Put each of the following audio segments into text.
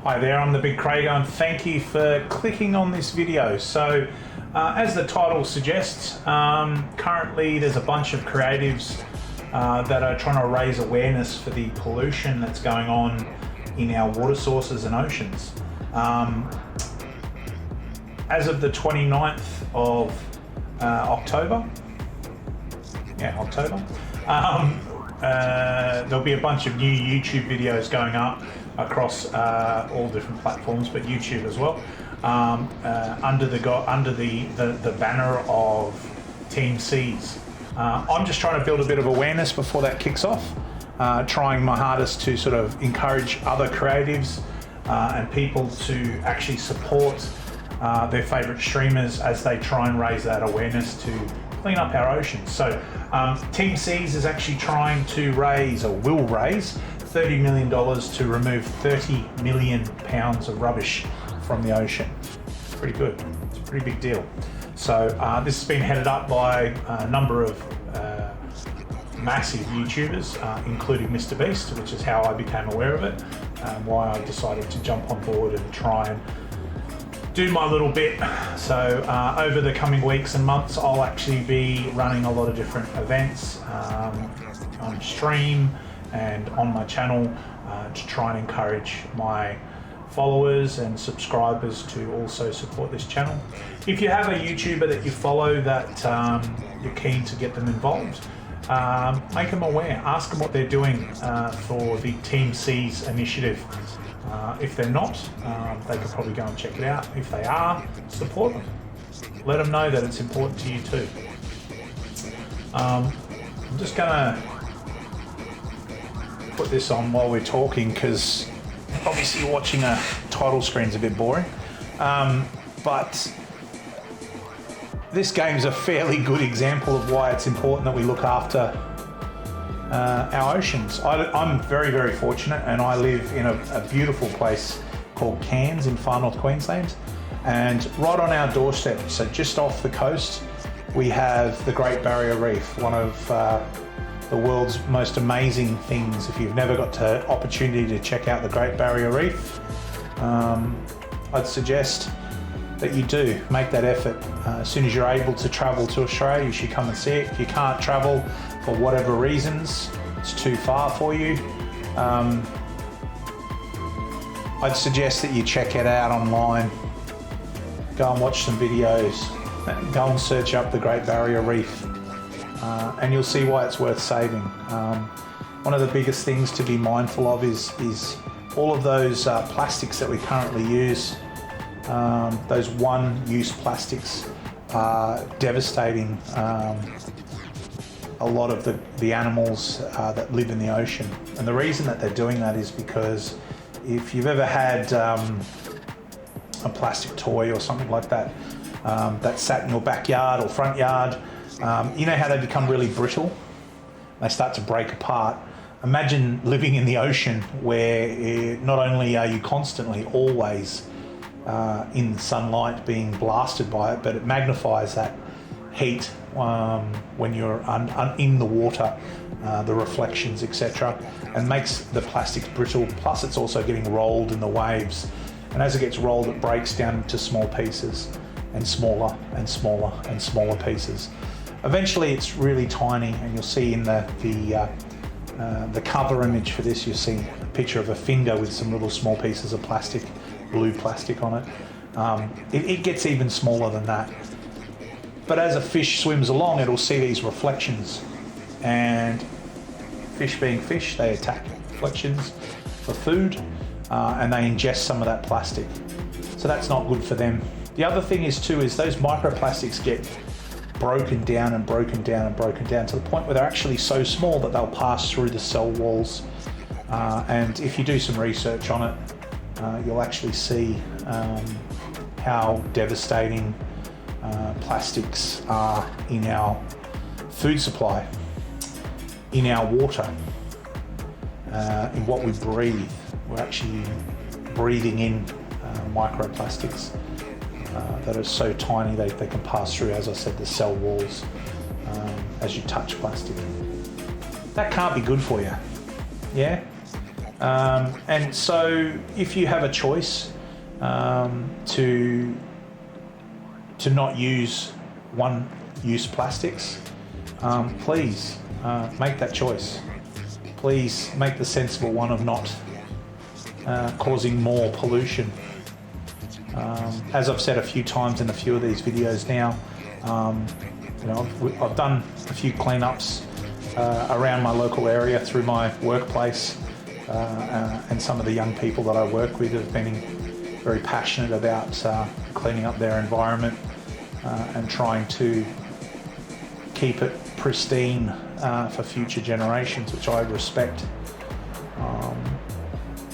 Hi there, I'm the BigCraigO and thank you for clicking on this video. So as the title suggests, currently there's a bunch of creatives that are trying to raise awareness for the pollution that's going on in our water sources and oceans. As of the 29th of October, there'll be a bunch of new YouTube videos going up across all different platforms, but YouTube as well, under the banner of Team Seas. I'm just trying to build a bit of awareness before that kicks off, trying my hardest to sort of encourage other creatives and people to actually support their favourite streamers as they try and raise that awareness to clean up our oceans. So Team Seas is actually trying to raise, or will raise, $30 million to remove 30 million pounds of rubbish from the ocean. It's pretty good. It's a pretty big deal. So this has been headed up by a number of massive YouTubers, including Mr. Beast, which is how I became aware of it, why I decided to jump on board and try and do my little bit. So over the coming weeks and months, I'll actually be running a lot of different events on stream and on my channel to try and encourage my followers and subscribers to also support this channel. If you have a YouTuber that you follow that you're keen to get them involved, make them aware, ask them what they're doing for the Team Seas initiative. If they're not, they could probably go and check it out. If they are, support them. Let them know that it's important to you too. I'm just gonna put this on while we're talking, because obviously watching a title screen is a bit boring. But this game's a fairly good example of why it's important that we look after our oceans. I'm very, very fortunate, and I live in a beautiful place called Cairns in far north Queensland, and right on our doorstep, so just off the coast, we have the Great Barrier Reef, one of the world's most amazing things. If you've never got the opportunity to check out the Great Barrier Reef, I'd suggest that you do make that effort. As soon as you're able to travel to Australia, you should come and see it. If you can't travel for whatever reasons, it's too far for you, I'd suggest that you check it out online. Go and watch some videos, go and search up the Great Barrier Reef, and you'll see why it's worth saving. One of the biggest things to be mindful of is all of those plastics that we currently use. Those one-use plastics are devastating a lot of the animals that live in the ocean. And the reason that they're doing that is because if you've ever had a plastic toy or something like that that sat in your backyard or front yard, you know how they become really brittle? They start to break apart. Imagine living in the ocean where not only are you constantly, always in the sunlight being blasted by it, but it magnifies that heat when you're in the water, the reflections, etc., and makes the plastics brittle. Plus it's also getting rolled in the waves, and as it gets rolled, it breaks down into small pieces and smaller and smaller and smaller pieces. Eventually it's really tiny, and you'll see in the cover image for this, you'll see a picture of a finger with some little small pieces of plastic, blue plastic on it. It gets even smaller than that. But as a fish swims along, it'll see these reflections, and fish being fish, they attack reflections for food, and they ingest some of that plastic. So that's not good for them. The other thing is those microplastics get broken down and broken down and broken down to the point where they're actually so small that they'll pass through the cell walls. And if you do some research on it, you'll actually see how devastating plastics are in our food supply, in our water, in what we breathe. We're actually breathing in microplastics that are so tiny they can pass through, as I said, the cell walls as you touch plastic. That can't be good for you. Yeah? And so if you have a choice to not use one-use plastics, please make that choice. Please make the sensible one of not causing more pollution. As I've said a few times in a few of these videos now, I've done a few cleanups around my local area through my workplace, and some of the young people that I work with have been very passionate about cleaning up their environment and trying to keep it pristine for future generations, which I respect.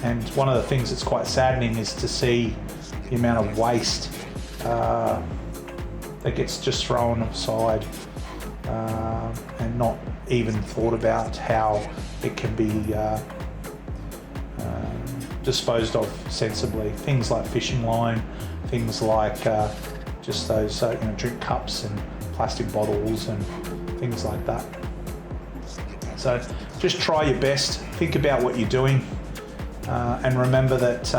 And one of the things that's quite saddening is to see the amount of waste that gets just thrown aside and not even thought about how it can be disposed of sensibly. Things like fishing line, things like just those drink cups and plastic bottles and things like that. So just try your best, think about what you're doing, and remember that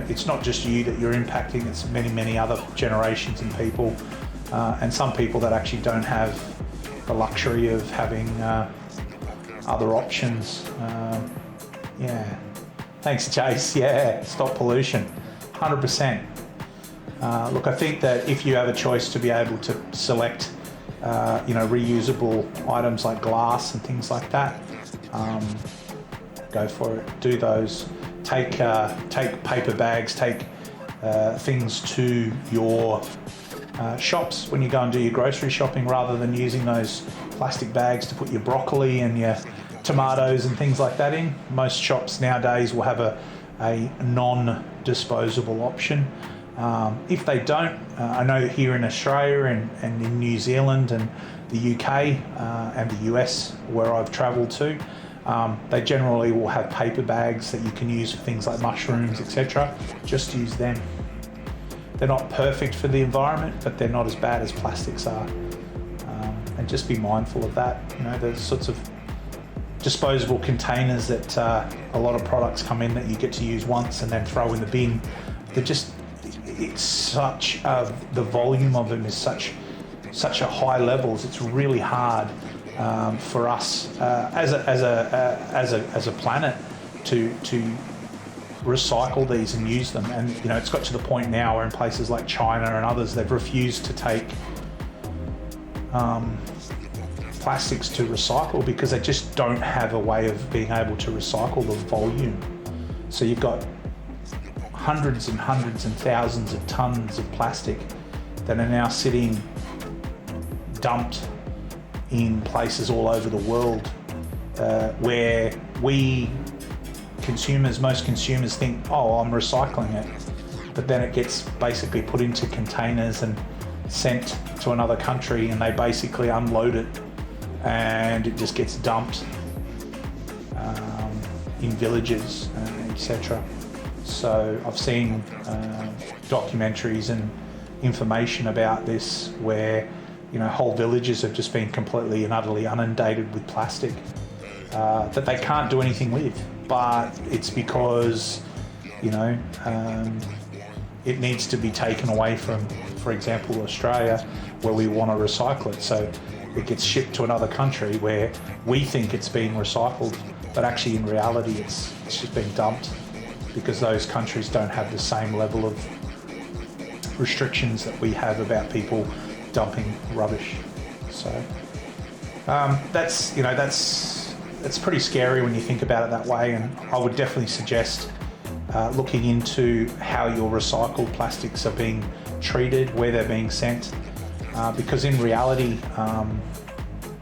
it's not just you that you're impacting, it's many other generations and people, and some people that actually don't have the luxury of having other options. Thanks, Chase. Yeah, stop pollution, 100%. Look, I think that if you have a choice to be able to select reusable items like glass and things like that, go for it. Do those. Take paper bags. Take things to your shops when you go and do your grocery shopping, rather than using those plastic bags to put your broccoli and your tomatoes and things like that in. Most shops nowadays will have a non-disposable option. If they don't, I know here in Australia and in New Zealand and the UK and the US, where I've travelled to, they generally will have paper bags that you can use for things like mushrooms, etc. Just use them. They're not perfect for the environment, but they're not as bad as plastics are. And just be mindful of that. The sorts of disposable containers that a lot of products come in that you get to use once and then throw in the bin. It's such the volume of them is such a high levels. It's really hard for us as a planet to recycle these and use them. And it's got to the point now where in places like China and others, they've refused to take plastics to recycle because they just don't have a way of being able to recycle the volume. So you've got hundreds and hundreds and thousands of tons of plastic that are now sitting dumped in places all over the world, where most consumers think, oh, I'm recycling it, but then it gets basically put into containers and sent to another country, and they basically unload it and it just gets dumped in villages, etc. So I've seen documentaries and information about this where whole villages have just been completely and utterly inundated with plastic that they can't do anything with, but it's because it needs to be taken away from, for example, Australia, where we want to recycle it. So it gets shipped to another country where we think it's being recycled, but actually in reality it's just been dumped, because those countries don't have the same level of restrictions that we have about people dumping rubbish. So that's pretty scary when you think about it that way, and I would definitely suggest looking into how your recycled plastics are being treated, where they're being sent, because in reality,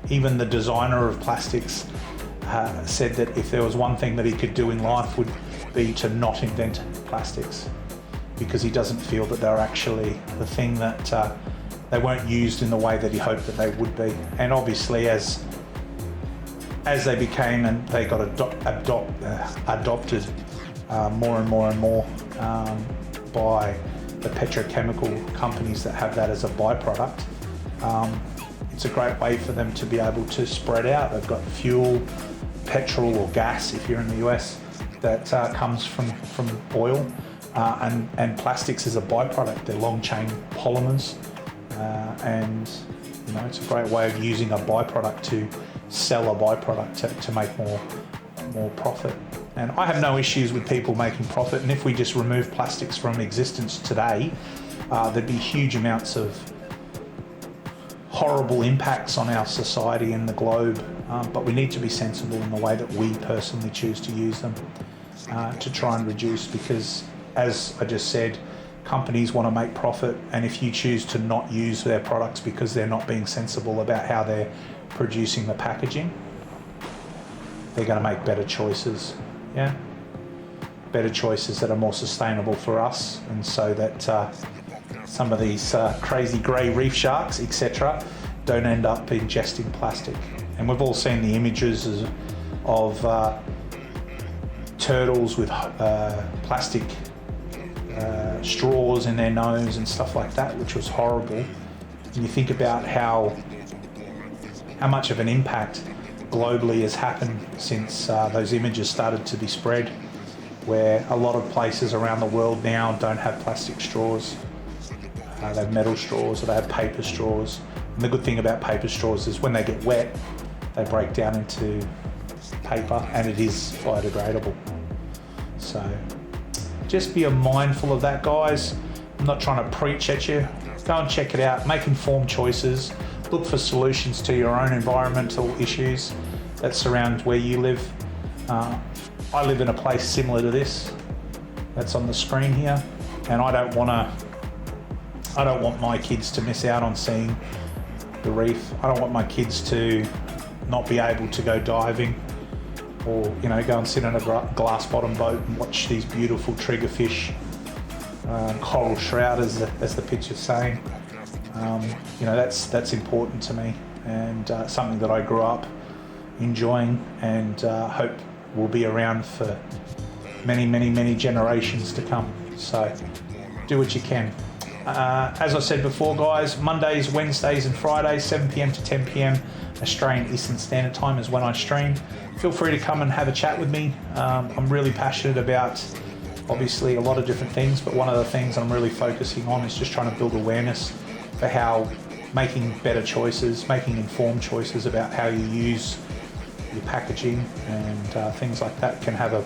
even the designer of plastics said that if there was one thing that he could do in life would be to not invent plastics, because he doesn't feel that they're actually the thing that they weren't used in the way that he hoped that they would be. And obviously as they became and they got adopted more and more by the petrochemical companies that have that as a byproduct, it's a great way for them to be able to spread out. They've got fuel, petrol or gas if you're in the US, that comes from oil, and plastics is a byproduct. They're long chain polymers, and you know, it's a great way of using a byproduct to sell a byproduct to make more profit. And I have no issues with people making profit, and if we just remove plastics from existence today, there'd be huge amounts of horrible impacts on our society and the globe, but we need to be sensible in the way that we personally choose to use them to try and reduce, because as I just said, companies want to make profit, and if you choose to not use their products because they're not being sensible about how they're producing the packaging, they're going to make better choices. Yeah, better choices that are more sustainable for us, and so that some of these crazy grey reef sharks, etc., don't end up ingesting plastic. And we've all seen the images of turtles with plastic straws in their nose and stuff like that, which was horrible. And you think about how much of an impact globally has happened since those images started to be spread, where a lot of places around the world now don't have plastic straws. They have metal straws, or they have paper straws. And the good thing about paper straws is when they get wet, they break down into paper, and it is biodegradable. So just be mindful of that, guys. I'm not trying to preach at you. Go and check it out. Make informed choices. Look for solutions to your own environmental issues that surround where you live. I live in a place similar to this that's on the screen here, and I don't want my kids to miss out on seeing the reef. I don't want my kids to not be able to go diving, or go and sit on a glass bottom boat and watch these beautiful triggerfish, coral shroud as the picture's saying. That's important to me, and something that I grew up enjoying, and hope will be around for many generations to come. So do what you can. As I said before, guys, Mondays, Wednesdays and Fridays, 7 p.m. to 10 p.m. Australian Eastern Standard Time is when I stream. Feel free to come and have a chat with me. I'm really passionate about, obviously, a lot of different things, but one of the things I'm really focusing on is just trying to build awareness for how making better choices, making informed choices about how you use your packaging and things like that can have a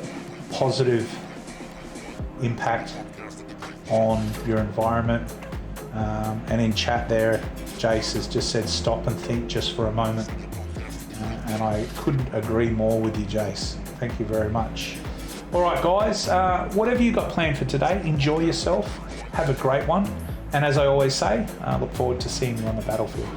positive impact on your environment. And in chat there, Jace has just said stop and think just for a moment, and I couldn't agree more with you, Jace. Thank you very much. All right, guys, whatever you got planned for today, enjoy yourself, have a great one, and as I always say, I look forward to seeing you on the battlefield.